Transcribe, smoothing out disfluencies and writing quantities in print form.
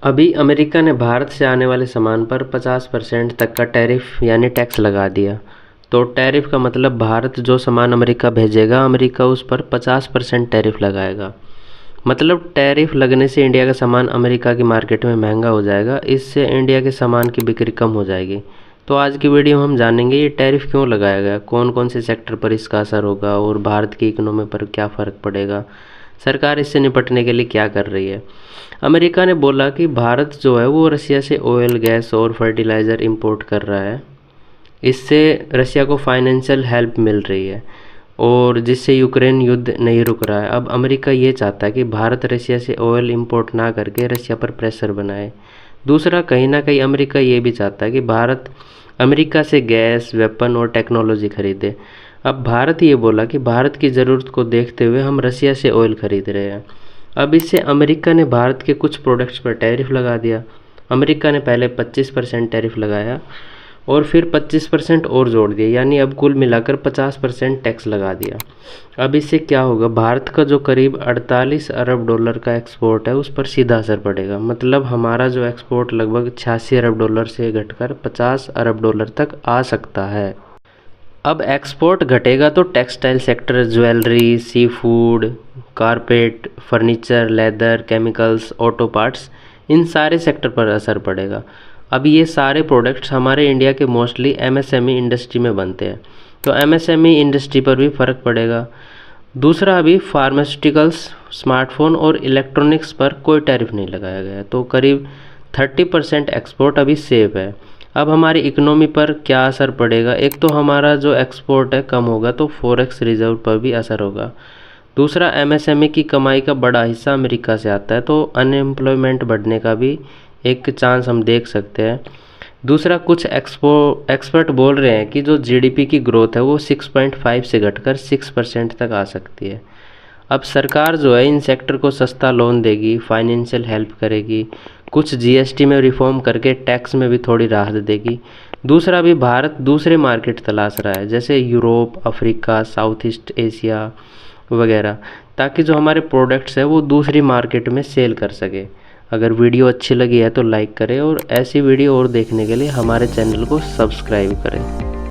अभी अमेरिका ने भारत से आने वाले सामान पर 50% तक का टैरिफ यानी टैक्स लगा दिया। तो टैरिफ का मतलब भारत जो सामान अमेरिका भेजेगा, अमेरिका उस पर 50% टैरिफ लगाएगा। मतलब टैरिफ लगने से इंडिया का सामान अमेरिका की मार्केट में महंगा हो जाएगा, इससे इंडिया के सामान की बिक्री कम हो जाएगी। तो आज की वीडियो में हम जानेंगे ये टैरिफ क्यों लगाया गया, कौन कौन से सेक्टर पर इसका असर होगा और भारत की इकोनॉमी पर क्या फ़र्क पड़ेगा, सरकार इससे निपटने के लिए क्या कर रही है। अमेरिका ने बोला कि भारत जो है वो रसिया से ऑयल, गैस और फर्टिलाइज़र इंपोर्ट कर रहा है। इससे रसिया को फाइनेंशियल हेल्प मिल रही है और जिससे यूक्रेन युद्ध नहीं रुक रहा है। अब अमेरिका ये चाहता है कि भारत रसिया से ऑयल इंपोर्ट ना करके रसिया पर प्रेशर बनाए। दूसरा, कहीं ना कहीं अमेरिका ये भी चाहता है कि भारत अमेरिका से गैस, वेपन और टेक्नोलॉजी खरीदे। अब भारत ये बोला कि भारत की ज़रूरत को देखते हुए हम रसिया से ऑयल खरीद रहे हैं। अब इससे अमेरिका ने भारत के कुछ प्रोडक्ट्स पर टैरिफ लगा दिया। अमेरिका ने पहले 25% टैरिफ लगाया और फिर 25% और जोड़ दिया, यानी अब कुल मिलाकर 50% टैक्स लगा दिया। अब इससे क्या होगा, भारत का जो करीब 48 अरब डॉलर का एक्सपोर्ट है उस पर सीधा असर पड़ेगा। मतलब हमारा जो एक्सपोर्ट लगभग 86 अरब डॉलर से घटकर 50 अरब डॉलर तक आ सकता है। अब एक्सपोर्ट घटेगा तो textile sector, jewellery, sea food, carpet, furniture, leather, chemicals, auto parts, इन सारे सेक्टर पर असर पड़ेगा। अब ये सारे प्रोडक्ट्स हमारे इंडिया के मोस्टली एमएसएमई इंडस्ट्री में बनते हैं, तो एमएसएमई इंडस्ट्री पर भी फ़र्क पड़ेगा। दूसरा, अभी फार्मास्यूटिकल्स, स्मार्टफोन और इलेक्ट्रॉनिक्स पर कोई टैरिफ नहीं लगाया गया है, तो करीब 30% एक्सपोर्ट अभी सेफ है। अब हमारी इकोनॉमी पर क्या असर पड़ेगा, एक तो हमारा जो एक्सपोर्ट है कम होगा तो फॉरेक्स रिजर्व पर भी असर होगा। दूसरा, एमएसएमई की कमाई का बड़ा हिस्सा अमेरिका से आता है, तो अनएम्प्लॉयमेंट बढ़ने का भी एक चांस हम देख सकते हैं। दूसरा, कुछ एक्सपर्ट बोल रहे हैं कि जो जीडीपी की ग्रोथ है वो 6.5 से घटकर 6% तक आ सकती है। अब सरकार जो है इन सेक्टर को सस्ता लोन देगी, फाइनेंशियल हेल्प करेगी, कुछ जीएसटी में रिफॉर्म करके टैक्स में भी थोड़ी राहत देगी। दूसरा, भी भारत दूसरे मार्केट तलाश रहा है, जैसे Europe, Africa, south east Asia वगैरह, ताकि जो हमारे प्रोडक्ट्स है वो दूसरी मार्केट में सेल कर सके। अगर वीडियो अच्छी लगी है तो लाइक करें और ऐसी वीडियो और देखने के लिए हमारे चैनल को सब्सक्राइब करें।